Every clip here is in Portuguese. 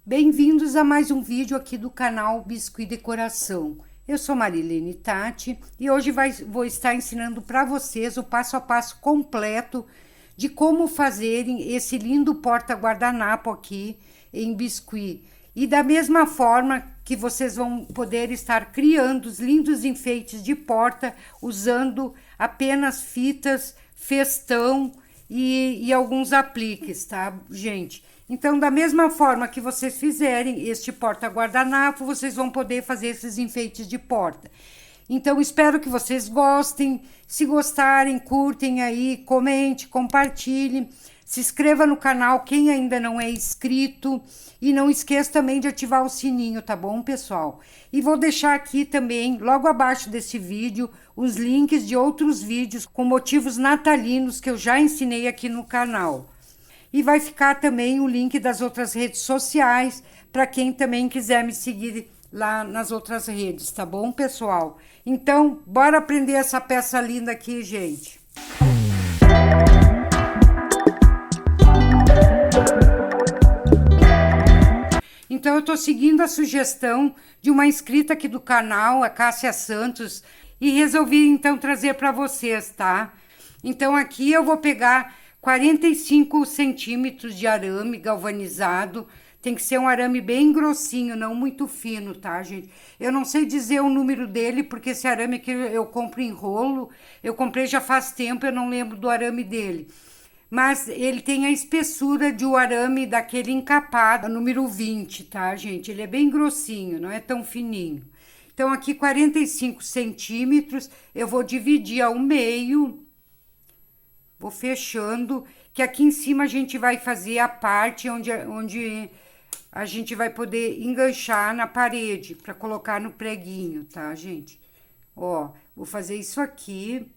Bem-vindos a mais um vídeo aqui do canal Biscuit Decoração. Eu sou Marilene Tati e hoje vou estar ensinando para vocês o passo a passo completo de como fazerem esse lindo porta-guardanapo aqui em biscuit. E da mesma forma que vocês vão poder estar criando os lindos enfeites de porta usando apenas fitas, festão e alguns apliques, tá, gente? Então, da mesma forma que vocês fizerem este porta-guardanapo, vocês vão poder fazer esses enfeites de porta. Então, espero que vocês gostem. Se gostarem, curtem aí, comente, compartilhem. Se inscreva no canal quem ainda não é inscrito. E não esqueça também de ativar o sininho, tá bom, pessoal? E vou deixar aqui também, logo abaixo desse vídeo, os links de outros vídeos com motivos natalinos que eu já ensinei aqui no canal. E vai ficar também o link das outras redes sociais, para quem também quiser me seguir lá nas outras redes, tá bom, pessoal? Então, bora aprender essa peça linda aqui, gente. Então, eu tô seguindo a sugestão de uma inscrita aqui do canal, a Cássia Santos, e resolvi, então, trazer para vocês, tá? Então, aqui eu vou pegar 45 centímetros de arame galvanizado. Tem que ser um arame bem grossinho, não muito fino, tá, gente? Eu não sei dizer o número dele, porque esse arame que eu compro em rolo, eu comprei já faz tempo, eu não lembro do arame dele. Mas ele tem a espessura de um arame daquele encapado, número 20, tá, gente? Ele é bem grossinho, não é tão fininho. Então, aqui 45 centímetros, eu vou dividir ao meio. Vou fechando, que aqui em cima a gente vai fazer a parte onde a gente vai poder enganchar na parede, para colocar no preguinho, tá, gente? Ó, vou fazer isso aqui,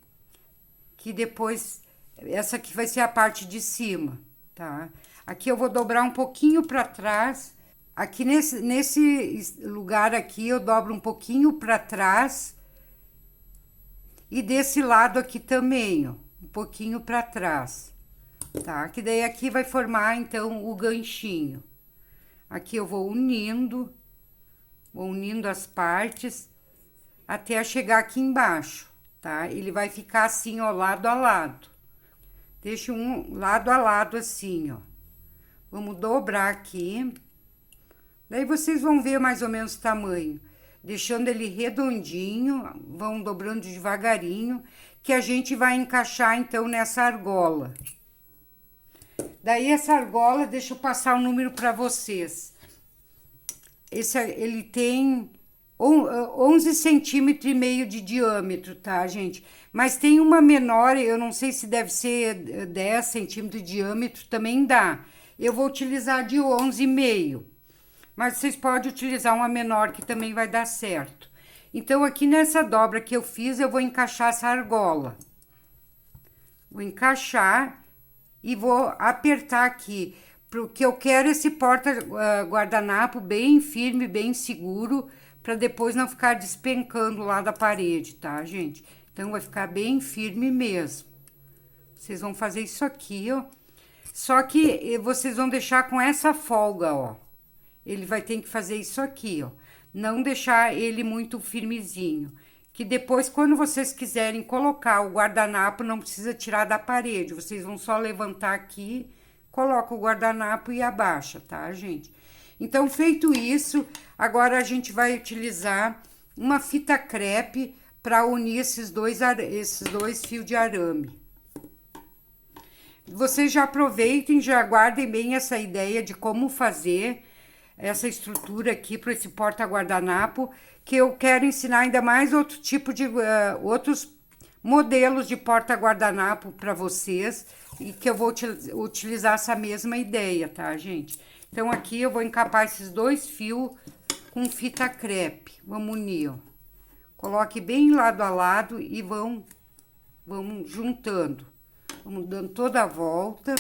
que depois, essa aqui vai ser a parte de cima, tá? Aqui eu vou dobrar um pouquinho para trás, aqui nesse lugar aqui eu dobro um pouquinho para trás, e desse lado aqui também, ó. Um pouquinho para trás, tá? Que daí aqui vai formar, então, o ganchinho. Aqui eu vou unindo as partes até chegar aqui embaixo, tá? Ele vai ficar assim, ó, lado a lado. Deixa um lado a lado assim, ó. Vamos dobrar aqui. Daí vocês vão ver mais ou menos o tamanho. Deixando ele redondinho, vão dobrando devagarinho, que a gente vai encaixar, então, nessa argola. Daí, essa argola, deixa eu passar o número para vocês. Ele tem 11 centímetros e meio de diâmetro, tá, gente? Mas tem uma menor, eu não sei se deve ser 10 centímetros de diâmetro, também dá. Eu vou utilizar de 11,5. Mas vocês podem utilizar uma menor, que também vai dar certo. Então, aqui nessa dobra que eu fiz, eu vou encaixar essa argola. Vou encaixar e vou apertar aqui, porque eu quero esse porta-guardanapo bem firme, bem seguro, para depois não ficar despencando lá da parede, tá, gente? Então, vai ficar bem firme mesmo. Vocês vão fazer isso aqui, ó. Só que vocês vão deixar com essa folga, ó. Ele vai ter que fazer isso aqui, ó. Não deixar ele muito firmezinho. Que depois, quando vocês quiserem colocar o guardanapo, não precisa tirar da parede. Vocês vão só levantar aqui, coloca o guardanapo e abaixa, tá, gente? Então, feito isso, agora a gente vai utilizar uma fita crepe para unir esses dois fios de arame. Vocês já aproveitem, já guardem bem essa ideia de como fazer essa estrutura aqui para esse porta-guardanapo, que eu quero ensinar ainda mais outro tipo de outros modelos de porta-guardanapo para vocês, e que eu vou utilizar essa mesma ideia, tá, gente? Então, aqui eu vou encapar esses dois fios com fita crepe. Vamos unir, ó. Coloque bem lado a lado e vamos juntando. Vamos dando toda a volta.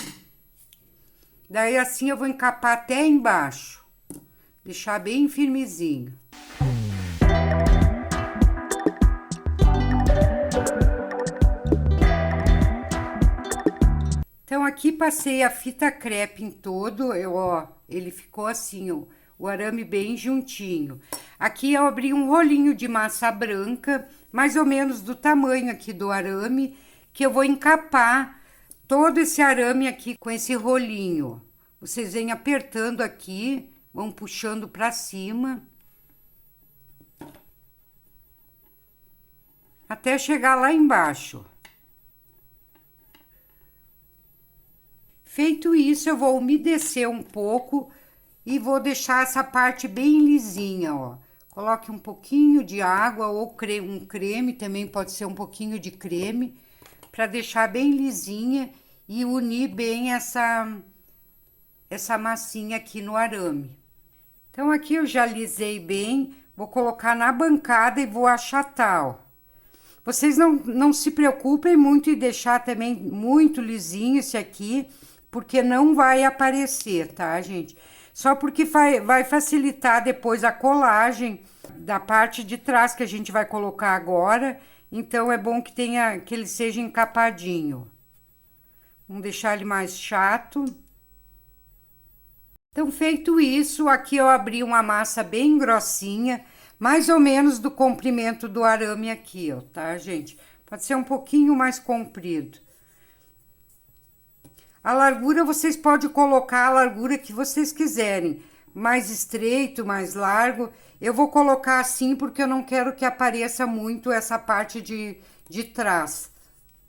Daí, assim, eu vou encapar até embaixo. Deixar bem firmezinho. Então, aqui passei a fita crepe em todo, ó, ele ficou assim, ó, o arame bem juntinho. Aqui eu abri um rolinho de massa branca, mais ou menos do tamanho aqui do arame, que eu vou encapar todo esse arame aqui com esse rolinho. Vocês vêm apertando aqui, vão puxando para cima, até chegar lá embaixo. Feito isso, eu vou umedecer um pouco e vou deixar essa parte bem lisinha, ó. Coloque um pouquinho de água ou um creme, também pode ser um pouquinho de creme, para deixar bem lisinha e unir bem essa massinha aqui no arame. Então, aqui eu já alisei bem, vou colocar na bancada e vou achatar, ó. Vocês não se preocupem muito em deixar também muito lisinho esse aqui, porque não vai aparecer, tá, gente? Só porque vai facilitar depois a colagem da parte de trás que a gente vai colocar agora. Então, é bom que ele seja encapadinho. Vamos deixar ele mais chato. Então, feito isso, aqui eu abri uma massa bem grossinha, mais ou menos do comprimento do arame aqui, ó, tá, gente? Pode ser um pouquinho mais comprido. A largura, vocês podem colocar a largura que vocês quiserem, mais estreito, mais largo. Eu vou colocar assim porque eu não quero que apareça muito essa parte de trás.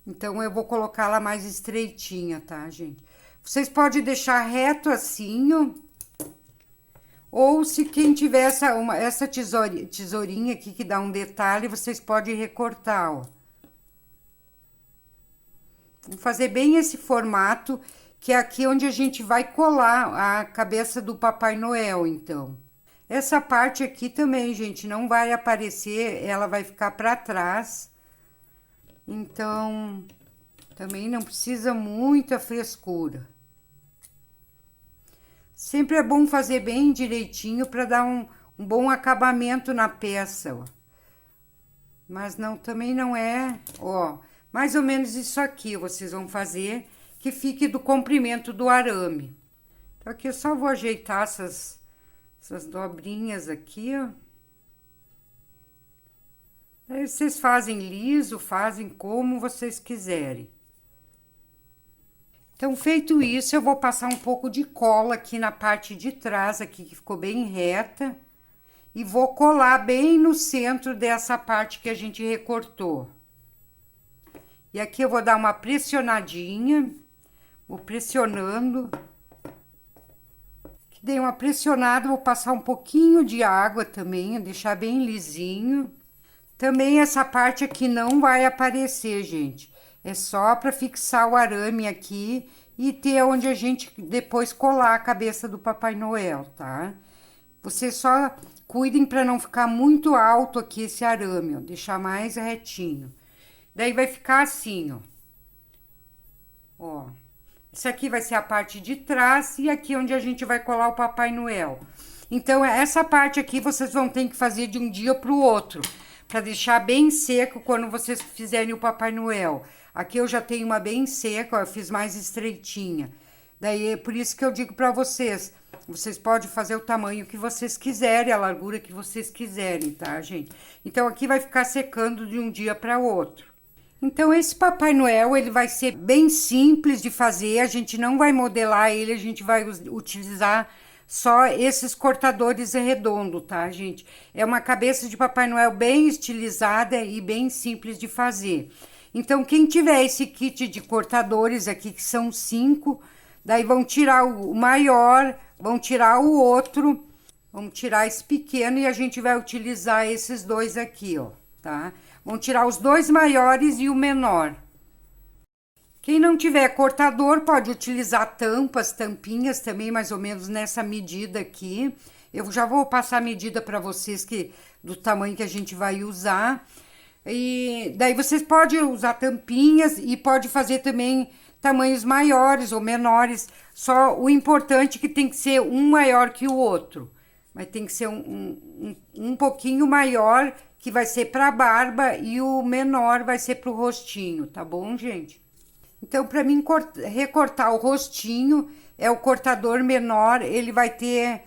Então, eu vou colocá-la mais estreitinha, tá, gente? Vocês podem deixar reto assim, ó. Ou se quem tiver essa tesourinha aqui que dá um detalhe, vocês podem recortar, ó. Vou fazer bem esse formato, que é aqui onde a gente vai colar a cabeça do Papai Noel, então. Essa parte aqui também, gente, não vai aparecer, ela vai ficar para trás. Então, também não precisa muita frescura. Sempre é bom fazer bem direitinho para dar um bom acabamento na peça, ó. Mas também não é, ó, mais ou menos isso aqui vocês vão fazer, que fique do comprimento do arame. Então, aqui eu só vou ajeitar essas dobrinhas aqui, ó. Aí vocês fazem liso, fazem como vocês quiserem. Então, feito isso, eu vou passar um pouco de cola aqui na parte de trás, aqui que ficou bem reta. E vou colar bem no centro dessa parte que a gente recortou. E aqui eu vou dar uma pressionadinha, vou pressionando. Que dei uma pressionada, vou passar um pouquinho de água também, deixar bem lisinho. Também essa parte aqui não vai aparecer, gente. É só para fixar o arame aqui e ter onde a gente depois colar a cabeça do Papai Noel, tá? Vocês só cuidem para não ficar muito alto aqui esse arame, ó, deixar mais retinho. Daí vai ficar assim, ó. Ó. Isso aqui vai ser a parte de trás e aqui onde a gente vai colar o Papai Noel. Então, essa parte aqui vocês vão ter que fazer de um dia para o outro, para deixar bem seco quando vocês fizerem o Papai Noel. Aqui eu já tenho uma bem seca, ó, eu fiz mais estreitinha. Daí é por isso que eu digo para vocês, vocês podem fazer o tamanho que vocês quiserem, a largura que vocês quiserem, tá, gente? Então, aqui vai ficar secando de um dia para outro. Então, esse Papai Noel, ele vai ser bem simples de fazer, a gente não vai modelar ele, a gente vai utilizar só esses cortadores redondos, tá, gente? É uma cabeça de Papai Noel bem estilizada e bem simples de fazer. Então, quem tiver esse kit de cortadores aqui, que são 5, daí vão tirar o maior, vão tirar o outro, vamos tirar esse pequeno e a gente vai utilizar esses dois aqui, ó, tá? Vão tirar os dois maiores e o menor. Quem não tiver cortador, pode utilizar tampinhas também, mais ou menos nessa medida aqui. Eu já vou passar a medida para vocês do tamanho que a gente vai usar. E daí vocês podem usar tampinhas e pode fazer também tamanhos maiores ou menores. Só o importante é que tem que ser um maior que o outro. Mas tem que ser um pouquinho maior, que vai ser para a barba, e o menor vai ser para o rostinho, tá bom, gente? Então, para mim recortar o rostinho, é o cortador menor, ele vai ter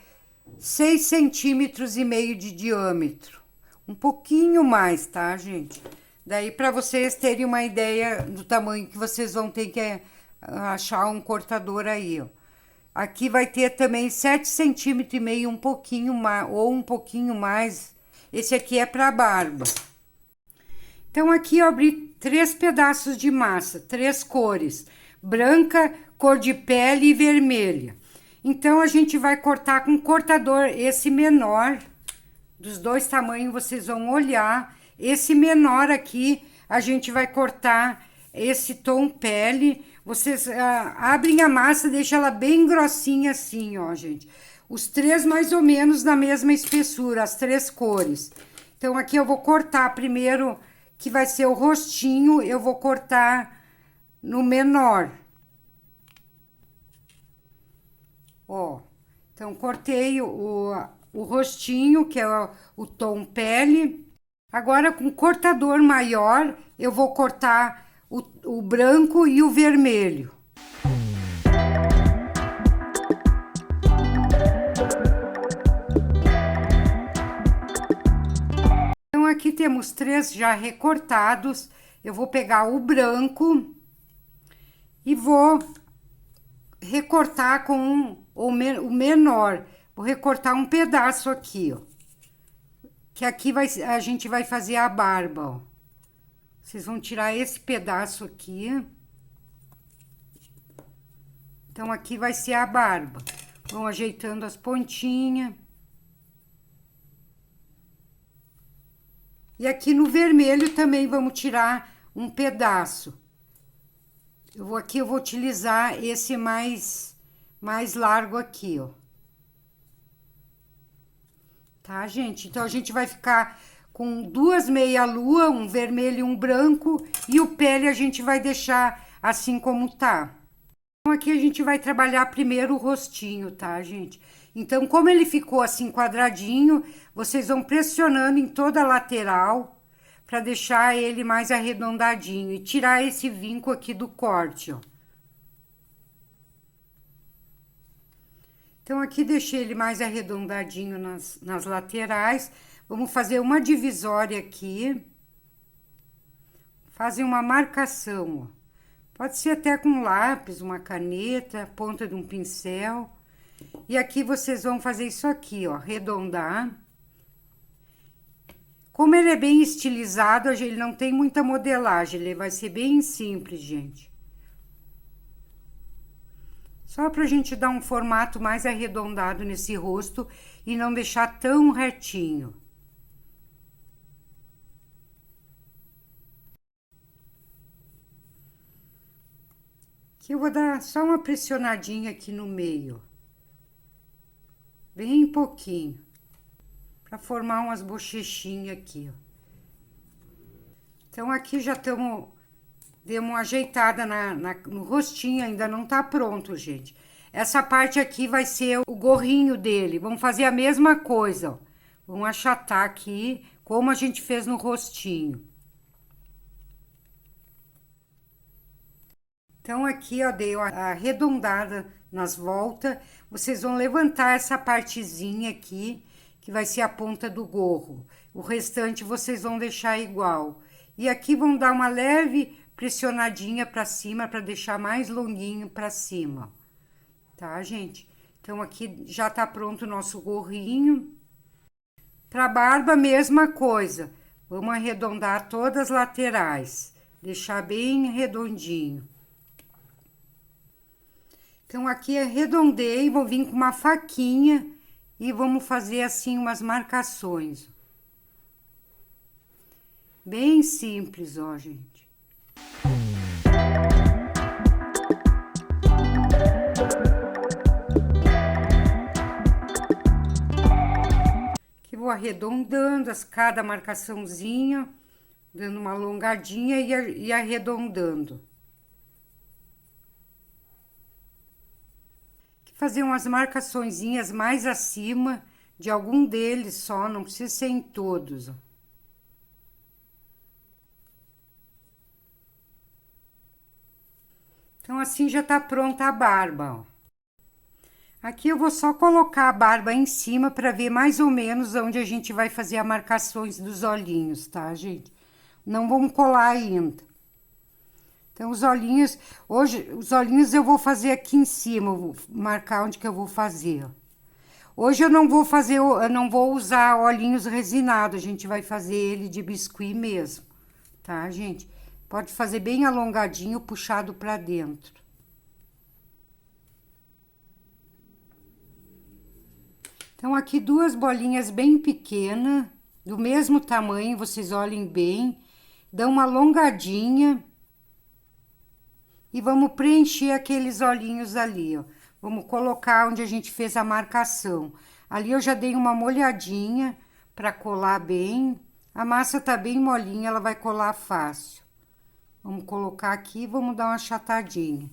6,5 cm de diâmetro. Um pouquinho mais, tá, gente? Daí, para vocês terem uma ideia do tamanho que vocês vão ter que achar um cortador aí, ó. Aqui vai ter também 7,5 cm, um pouquinho mais, ou um pouquinho mais. Esse aqui é para barba. Então, aqui eu abri 3 pedaços de massa, 3 cores: branca, cor de pele e vermelha. Então, a gente vai cortar com cortador esse menor, dos 2 tamanhos, vocês vão olhar. Esse menor aqui, a gente vai cortar esse tom pele. Vocês abrem a massa, deixa ela bem grossinha assim, ó, gente. Os 3 mais ou menos da mesma espessura, as 3 cores. Então, aqui eu vou cortar primeiro, que vai ser o rostinho, eu vou cortar no menor. Ó, então, cortei o rostinho, que é o tom pele. Agora, com cortador maior, eu vou cortar o branco e o vermelho. Então, aqui temos 3 já recortados. Eu vou pegar o branco e vou recortar com o menor. Vou recortar um pedaço aqui, ó. Que aqui a gente vai fazer a barba, ó. Vocês vão tirar esse pedaço aqui. Então, aqui vai ser a barba. Vão ajeitando as pontinhas. E aqui no vermelho também vamos tirar um pedaço. Aqui eu vou utilizar esse mais largo aqui, ó. Tá, gente? Então, a gente vai ficar com 2 meia-lua, um vermelho e um branco, e o pele a gente vai deixar assim como tá. Então, aqui a gente vai trabalhar primeiro o rostinho, tá, gente? Então, como ele ficou assim quadradinho, vocês vão pressionando em toda a lateral para deixar ele mais arredondadinho e tirar esse vinco aqui do corte, ó. Então, aqui deixei ele mais arredondadinho nas laterais. Vamos fazer uma divisória aqui. Fazem uma marcação, ó. Pode ser até com lápis, uma caneta, ponta de um pincel. E aqui vocês vão fazer isso aqui, ó, arredondar. Como ele é bem estilizado, ele não tem muita modelagem, ele vai ser bem simples, gente. Só pra gente dar um formato mais arredondado nesse rosto e não deixar tão retinho. Aqui eu vou dar só uma pressionadinha aqui no meio. Bem pouquinho. Pra formar umas bochechinhas aqui, ó. Então, aqui já estamos... Demos uma ajeitada no rostinho, ainda não tá pronto, gente. Essa parte aqui vai ser o gorrinho dele. Vamos fazer a mesma coisa, ó. Vamos achatar aqui, como a gente fez no rostinho. Então, aqui, ó, dei a arredondada nas voltas. Vocês vão levantar essa partezinha aqui, que vai ser a ponta do gorro. O restante vocês vão deixar igual. E aqui vão dar uma leve pressionadinha pra cima, pra deixar mais longuinho pra cima. Tá, gente? Então, aqui já tá pronto o nosso gorrinho. Pra barba, mesma coisa. Vamos arredondar todas as laterais. Deixar bem redondinho. Então, aqui arredondei, vou vir com uma faquinha e vamos fazer assim umas marcações. Bem simples, ó, gente. Aqui vou arredondando cada marcaçãozinha, dando uma alongadinha e arredondando. Fazer umas marcaçõezinhas mais acima de algum deles só, não precisa ser em todos, ó. Então, assim já tá pronta a barba, ó. Aqui eu vou só colocar a barba em cima para ver mais ou menos onde a gente vai fazer as marcações dos olhinhos, tá, gente? Não vamos colar ainda. Então, os olhinhos, hoje, os olhinhos eu vou fazer aqui em cima, vou marcar onde que eu vou fazer. Hoje eu não vou fazer, eu não vou usar olhinhos resinados, a gente vai fazer ele de biscuit mesmo, tá, gente? Pode fazer bem alongadinho, puxado para dentro. Então, aqui duas bolinhas bem pequenas, do mesmo tamanho, vocês olhem bem, dão uma alongadinha e vamos preencher aqueles olhinhos ali, ó. Vamos colocar onde a gente fez a marcação. Ali eu já dei uma molhadinha para colar bem. A massa tá bem molinha, ela vai colar fácil. Vamos colocar aqui, vamos dar uma achatadinha.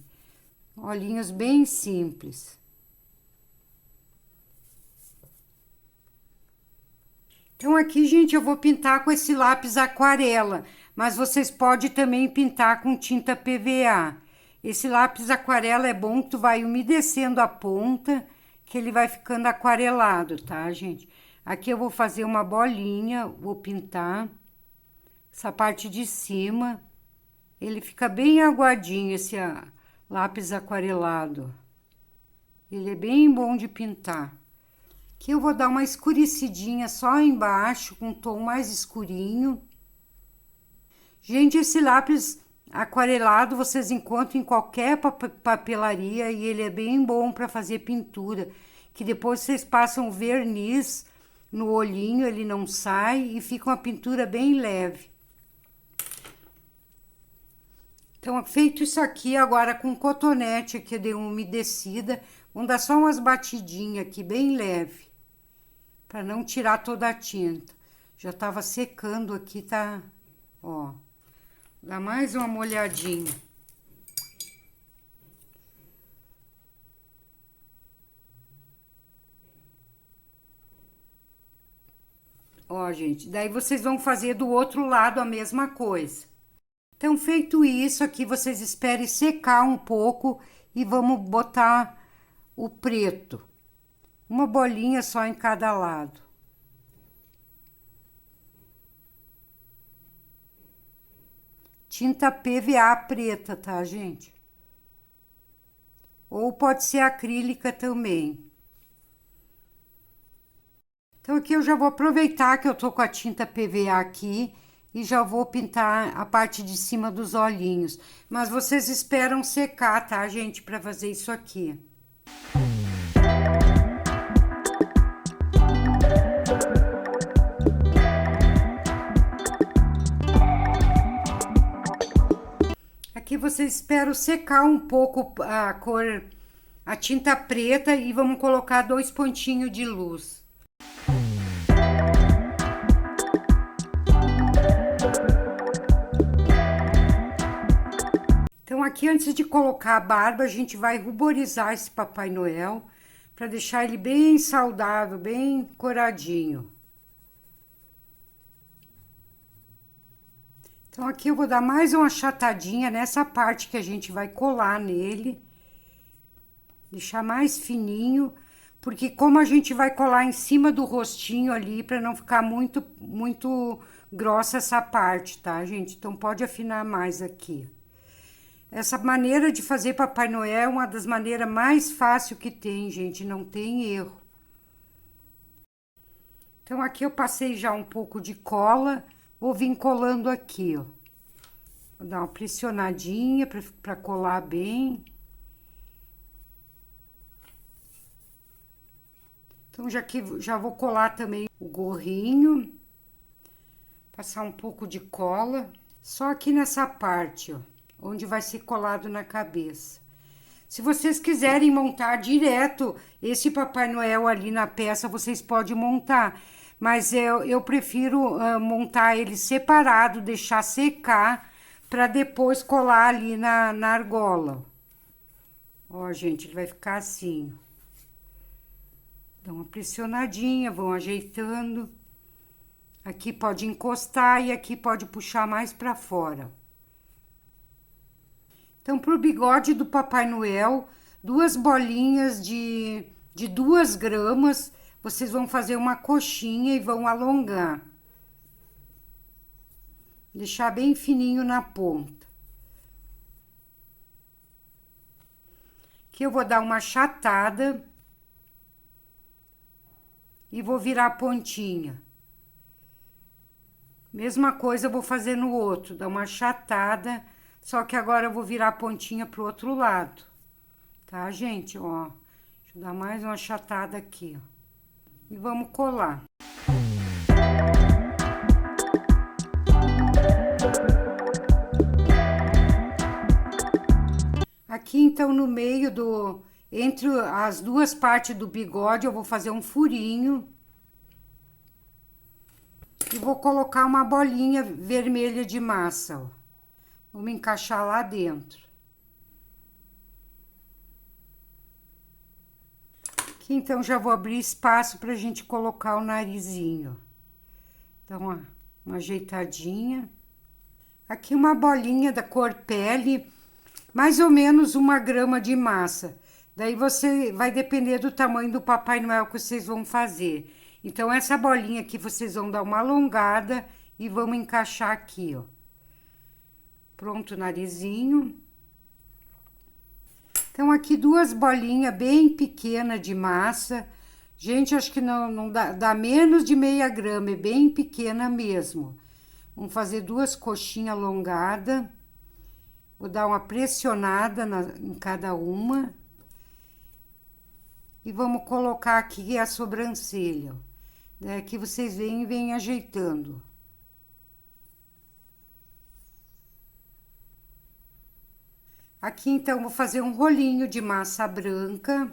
Olhinhos bem simples. Então, aqui, gente, eu vou pintar com esse lápis aquarela, mas vocês podem também pintar com tinta PVA. Esse lápis aquarela é bom que tu vai umedecendo a ponta, que ele vai ficando aquarelado, tá, gente? Aqui eu vou fazer uma bolinha, vou pintar essa parte de cima. Ele fica bem aguadinho, esse lápis aquarelado. Ele é bem bom de pintar. Aqui eu vou dar uma escurecidinha só embaixo, com um tom mais escurinho. Gente, esse lápis aquarelado vocês encontram em qualquer papelaria e ele é bem bom para fazer pintura, que depois vocês passam verniz no olhinho, ele não sai e fica uma pintura bem leve. Então, feito isso aqui, agora com cotonete aqui eu dei uma umedecida, vamos dar só umas batidinhas aqui bem leve, para não tirar toda a tinta. Já tava secando aqui, tá? Ó, dá mais uma molhadinha. Ó, gente, daí vocês vão fazer do outro lado a mesma coisa. Então, feito isso aqui, vocês esperem secar um pouco e vamos botar o preto. Uma bolinha só em cada lado. Tinta PVA preta, tá, gente? Ou pode ser acrílica também. Então, aqui eu já vou aproveitar que eu tô com a tinta PVA aqui e já vou pintar a parte de cima dos olhinhos. Mas vocês esperam secar, tá, gente, para fazer isso aqui. Aqui vocês esperam secar um pouco a cor, a tinta preta e vamos colocar 2 pontinhos de luz. Então, aqui antes de colocar a barba, a gente vai ruborizar esse Papai Noel para deixar ele bem saudável, bem coradinho. Então, aqui eu vou dar mais uma achatadinha nessa parte que a gente vai colar nele. Deixar mais fininho, porque como a gente vai colar em cima do rostinho ali, para não ficar muito grossa essa parte, tá, gente? Então, pode afinar mais aqui. Essa maneira de fazer Papai Noel é uma das maneiras mais fáceis que tem, gente, não tem erro. Então, aqui eu passei já um pouco de cola, vou vir colando aqui, ó. Vou dar uma pressionadinha para colar bem. Então, já vou colar também o gorrinho. Passar um pouco de cola, só aqui nessa parte, ó, onde vai ser colado na cabeça. Se vocês quiserem montar direto esse Papai Noel ali na peça, vocês podem montar. Mas eu prefiro montar ele separado, deixar secar, para depois colar ali na argola. Ó, gente, ele vai ficar assim. Dá uma pressionadinha, vão ajeitando. Aqui pode encostar e aqui pode puxar mais para fora. Então, pro bigode do Papai Noel, 2 bolinhas de de 2 gramas, vocês vão fazer uma coxinha e vão alongar. Deixar bem fininho na ponta. Aqui eu vou dar uma achatada e vou virar a pontinha. Mesma coisa eu vou fazer no outro, dar uma achatada, só que agora eu vou virar a pontinha pro outro lado. Tá, gente? Ó, deixa eu dar mais uma achatada aqui, ó. E vamos colar. Aqui, então, no meio entre as 2 partes do bigode, eu vou fazer um furinho. E vou colocar uma bolinha vermelha de massa, ó. Vamos encaixar lá dentro. Aqui, então, já vou abrir espaço pra gente colocar o narizinho. Então, ó, uma ajeitadinha. Aqui uma bolinha da cor pele, mais ou menos 1 grama de massa. Daí você vai depender do tamanho do Papai Noel que vocês vão fazer. Então, essa bolinha aqui vocês vão dar uma alongada e vamos encaixar aqui, ó. Pronto o narizinho. Então, aqui 2 bolinhas bem pequenas de massa. Gente, acho que não dá menos de meia grama, é bem pequena mesmo. Vamos fazer 2 coxinhas alongadas. Vou dar uma pressionada em cada uma. E vamos colocar aqui a sobrancelha. Aqui vocês vêm e vêm ajeitando. Aqui, então, vou fazer um rolinho de massa branca.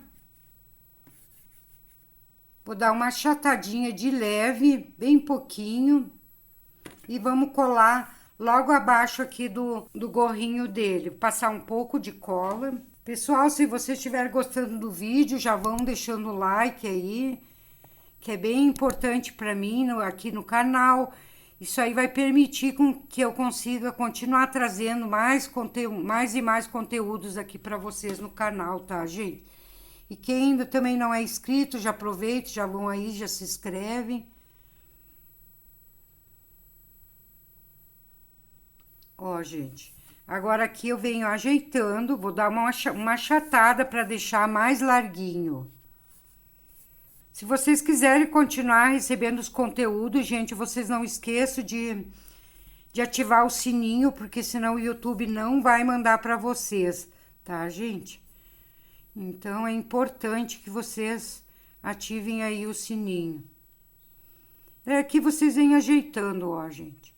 Vou dar uma achatadinha de leve, bem pouquinho. E vamos colar logo abaixo aqui do gorrinho dele. Passar um pouco de cola. Pessoal, se vocês estiverem gostando do vídeo, já vão deixando o like aí, que é bem importante para mim aqui no canal. Isso aí vai permitir que eu consiga continuar trazendo mais e mais conteúdos aqui para vocês no canal, tá, gente? E quem ainda também não é inscrito, já aproveita, já vão aí, já se inscreve. Ó, gente, agora aqui eu venho ajeitando, vou dar uma achatada para deixar mais larguinho. Se vocês quiserem continuar recebendo os conteúdos, gente, vocês não esqueçam de ativar o sininho, porque senão o YouTube não vai mandar para vocês, tá, gente? Então, é importante que vocês ativem aí o sininho. Aqui vocês vêm ajeitando, ó, gente.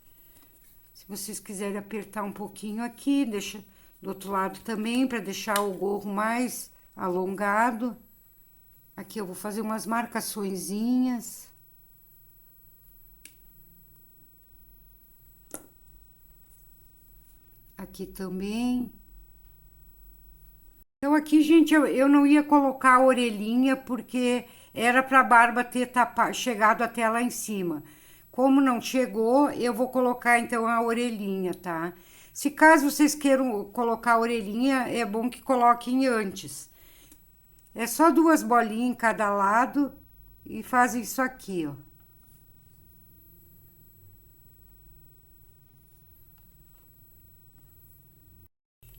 Se vocês quiserem apertar um pouquinho aqui, deixa do outro lado também, para deixar o gorro mais alongado. Aqui eu vou fazer umas marcaçõezinhas. Aqui também. Então, aqui, gente, eu não ia colocar a orelhinha, porque era pra barba ter chegado até lá em cima. Como não chegou, eu vou colocar, então, a orelhinha, tá? Se caso vocês queiram colocar a orelhinha, é bom que coloquem antes. É só 2 bolinhas em cada lado e fazem isso aqui, ó.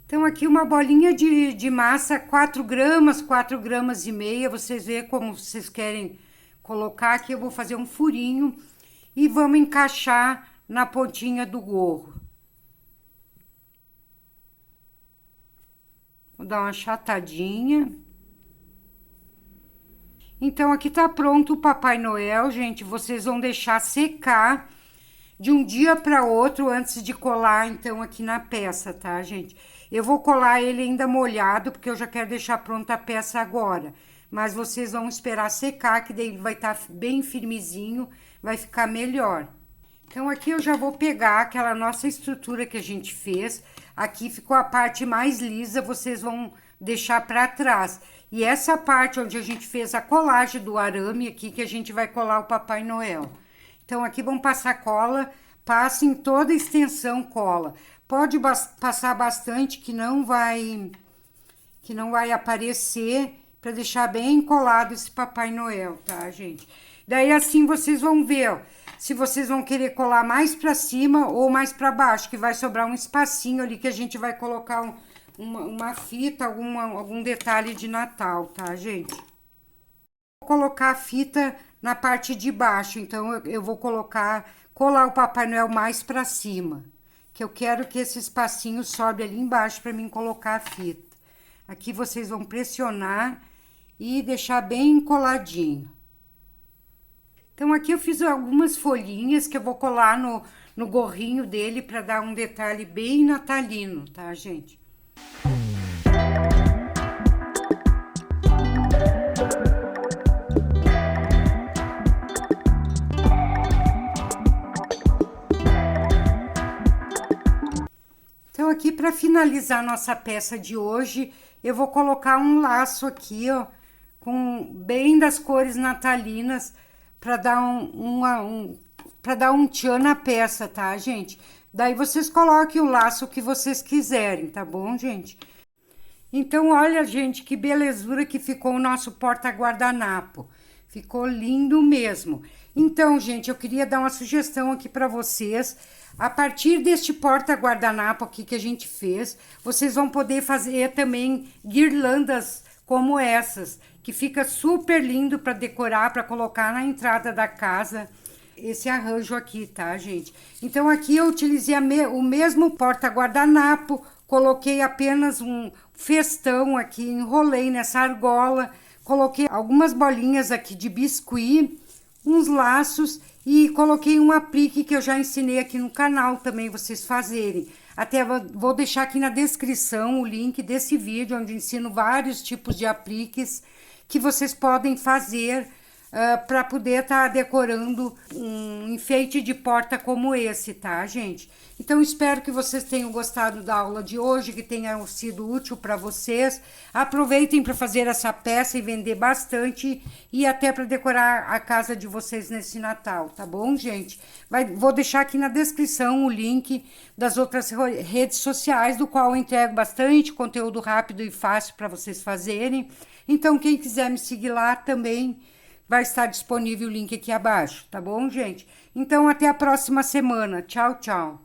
Então, aqui uma bolinha de massa, 4 gramas, 4 gramas e meia. Vocês veem como vocês querem colocar. Aqui eu vou fazer um furinho e vamos encaixar na pontinha do gorro. Vou dar uma achatadinha. Então, aqui tá pronto o Papai Noel, gente. Vocês vão deixar secar de um dia para outro antes de colar, então, aqui na peça, tá, gente? Eu vou colar ele ainda molhado, porque eu já quero deixar pronta a peça agora. Mas vocês vão esperar secar, que daí ele vai estar bem firmezinho, vai ficar melhor. Então, aqui eu já vou pegar aquela nossa estrutura que a gente fez. Aqui ficou a parte mais lisa, vocês vão deixar para trás. E essa parte onde a gente fez a colagem do arame aqui, que a gente vai colar o Papai Noel. Então, aqui vamos passar cola, passa em toda a extensão cola. Pode passar bastante, que não vai aparecer, para deixar bem colado esse Papai Noel, tá, gente? Daí assim vocês vão ver, ó, se vocês vão querer colar mais para cima ou mais para baixo, que vai sobrar um espacinho ali que a gente vai colocar uma fita, algum detalhe de Natal, tá, gente? Vou colocar a fita na parte de baixo, então eu vou colar o Papai Noel mais para cima, que eu quero que esse espacinho sobe ali embaixo para mim colocar a fita. Aqui vocês vão pressionar e deixar bem coladinho. Então, aqui eu fiz algumas folhinhas que eu vou colar no gorrinho dele para dar um detalhe bem natalino, tá, gente? Então, aqui para finalizar nossa peça de hoje, eu vou colocar um laço aqui, ó, com bem das cores natalinas, para dar para dar um tchan na peça, tá, gente? Daí vocês coloquem o laço que vocês quiserem, tá bom, gente? Então, olha, gente, que belezura que ficou o nosso porta-guardanapo. Ficou lindo mesmo. Então, gente, eu queria dar uma sugestão aqui para vocês. A partir deste porta-guardanapo aqui que a gente fez, vocês vão poder fazer também guirlandas como essas, que fica super lindo para decorar, para colocar na entrada da casa, esse arranjo aqui, tá, gente? Então, aqui eu utilizei o mesmo porta-guardanapo, coloquei apenas um festão aqui, enrolei nessa argola, coloquei algumas bolinhas aqui de biscuit, uns laços e coloquei um aplique que eu já ensinei aqui no canal também, vocês fazerem. Até vou deixar aqui na descrição o link desse vídeo, onde ensino vários tipos de apliques que vocês podem fazer para poder estar decorando um enfeite de porta como esse, tá, gente? Então, espero que vocês tenham gostado da aula de hoje, que tenha sido útil para vocês. Aproveitem para fazer essa peça e vender bastante e até para decorar a casa de vocês nesse Natal, tá bom, gente? Vou deixar aqui na descrição o link das outras redes sociais, do qual eu entrego bastante conteúdo rápido e fácil para vocês fazerem. Então, quem quiser me seguir lá também vai estar disponível o link aqui abaixo, tá bom, gente? Então, até a próxima semana. Tchau, tchau.